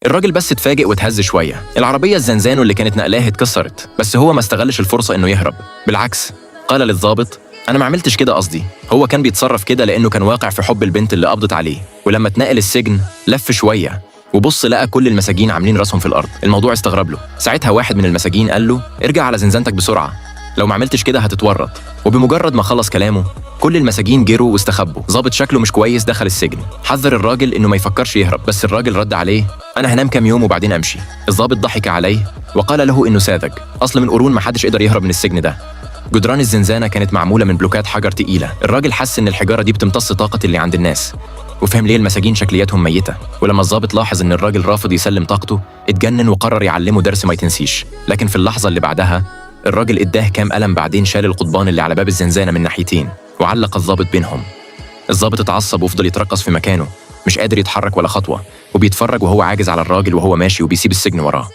الراجل بس اتفاجئ واتهز شوية. العربية الزنزانو اللي كانت نقلاه اتكسرت، بس هو ما استغلش الفرصة إنه يهرب. بالعكس، قال للضابط: أنا ما عملتش كده قصدي. هو كان بيتصرف كده لأنه كان واقع في حب البنت اللي قبضت عليه. ولما اتنقل السجن لف شوية وبص لقى كل المساجين عاملين راسهم في الأرض. الموضوع استغرب له. ساعتها واحد من المساجين قال له: ارجع على زنزانتك بسرعة، لو ما عملتش كده هتتورط. وبمجرد ما خلص كلامه كل المساجين جروا واستخبوا. ضابط شكله مش كويس دخل السجن، حذر الراجل إنه ما يفكرش يهرب، بس الراجل رد عليه: أنا هنام كام يوم وبعدين أمشي. الضابط ضحك عليه وقال له إنه ساذج، أصل من قرون ما حدش قدر يهرب من السجن ده. جدران الزنزانة كانت معمولة من بلوكات حجر تقيلة. الراجل حس إن الحجارة دي بتمتص طاقة اللي عند الناس، وفهم ليه المساجين شكلياتهم ميتة. ولما الضابط لاحظ إن الراجل رافض يسلم طاقته اتجنن وقرر يعلمه درس ما يتنسيش. لكن في اللحظة اللي بعدها الراجل اداه كام قلم، بعدين شال القضبان اللي على باب الزنزانة من ناحيتين وعلق الضابط بينهم. الضابط اتعصب وفضل يترقص في مكانه، مش قادر يتحرك ولا خطوة، وبيتفرج وهو عاجز على الراجل وهو ماشي وبيسيب السجن وراه.